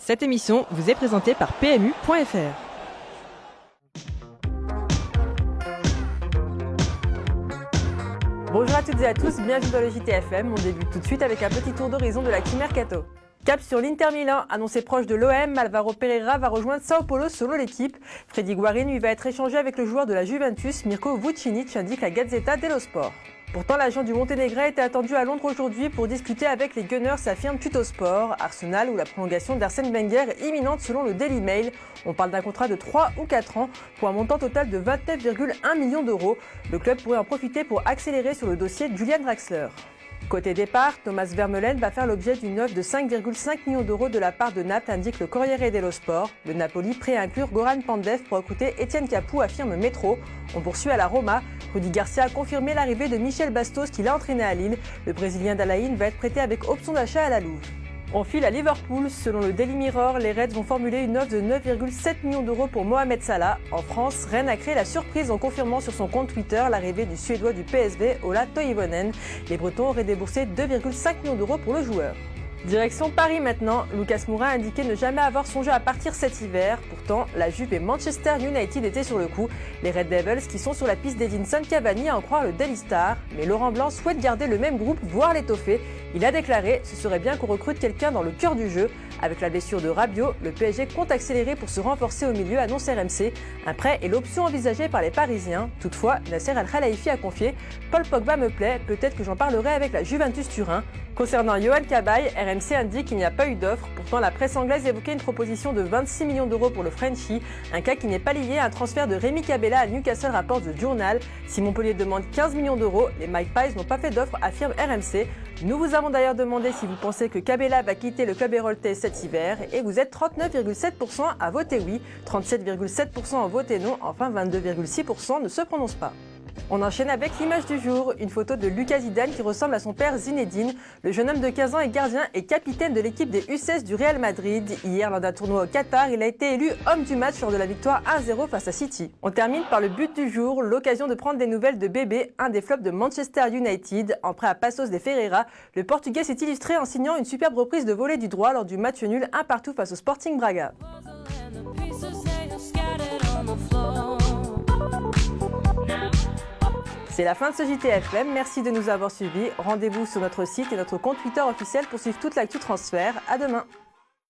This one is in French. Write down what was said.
Cette émission vous est présentée par PMU.fr. Bonjour à toutes et à tous, bienvenue dans le JTFM. On débute tout de suite avec un petit tour d'horizon de l'actu Mercato. Cap sur l'Inter Milan, annoncé proche de l'OM, Alvaro Pereira va rejoindre Sao Paulo selon l'équipe. Freddy Guarín lui va être échangé avec le joueur de la Juventus, Mirko Vucinic, indique la Gazzetta dello Sport. Pourtant, l'agent du Monténégrais était attendu à Londres aujourd'hui pour discuter avec les Gunners, affirme Tuttosport. Arsenal, où la prolongation d'Arsène Wenger est imminente selon le Daily Mail. On parle d'un contrat de 3 ou 4 ans pour un montant total de 29,1 millions d'euros. Le club pourrait en profiter pour accélérer sur le dossier Julian Draxler. Côté départ, Thomas Vermeulen va faire l'objet d'une offre de 5,5 millions d'euros de la part de Naples, indique le Corriere dello Sport. Le Napoli prêt à inclure Goran Pandev pour recruter Etienne Capoue, affirme Metro. On poursuit à la Roma. Rudy Garcia a confirmé l'arrivée de Michel Bastos qui l'a entraîné à Lille. Le Brésilien d'Alain va être prêté avec option d'achat à la Louve. On file à Liverpool. Selon le Daily Mirror, les Reds vont formuler une offre de 9,7 millions d'euros pour Mohamed Salah. En France, Rennes a créé la surprise en confirmant sur son compte Twitter l'arrivée du Suédois du PSV, Ola Toivonen. Les Bretons auraient déboursé 2,5 millions d'euros pour le joueur. Direction Paris maintenant, Lucas Moura a indiqué ne jamais avoir songé à partir cet hiver. Pourtant, la Juve et Manchester United étaient sur le coup. Les Red Devils qui sont sur la piste d'Edinson Cavani à en croire le Daily Star. Mais Laurent Blanc souhaite garder le même groupe, voire l'étoffer. Il a déclaré « Ce serait bien qu'on recrute quelqu'un dans le cœur du jeu ». Avec la blessure de Rabiot, le PSG compte accélérer pour se renforcer au milieu, annonce RMC. Un prêt est l'option envisagée par les Parisiens. Toutefois, Nasser Al-Khelaifi a confié « Paul Pogba me plaît, peut-être que j'en parlerai avec la Juventus Turin ». Concernant Yohan Cabaye, RMC indique qu'il n'y a pas eu d'offre. Pourtant, la presse anglaise évoquait une proposition de 26 millions d'euros pour le Frenchie, un cas qui n'est pas lié à un transfert de Rémi Cabella à Newcastle, rapporte The Journal. Si Montpellier demande 15 millions d'euros, les Magpies n'ont pas fait d'offre, affirme RMC. Nous vous avons d'ailleurs demandé si vous pensez que Cabella va quitter le club héroltais cet hiver et vous êtes 39,7% à voter oui, 37,7% à voter non, enfin 22,6% ne se prononcent pas. On enchaîne avec l'image du jour, une photo de Lucas Zidane qui ressemble à son père Zinedine. Le jeune homme de 15 ans est gardien et capitaine de l'équipe des U16 du Real Madrid. Hier, lors d'un tournoi au Qatar, il a été élu homme du match lors de la victoire 1-0 face à City. On termine par le but du jour, l'occasion de prendre des nouvelles de Bébé, un des flops de Manchester United. En prêt à Passos de Ferreira, le Portugais s'est illustré en signant une superbe reprise de volée du droit lors du match nul 1-1 face au Sporting Braga. C'est la fin de ce JTFM, merci de nous avoir suivis. Rendez-vous sur notre site et notre compte Twitter officiel pour suivre toute l'actu transfert. À demain.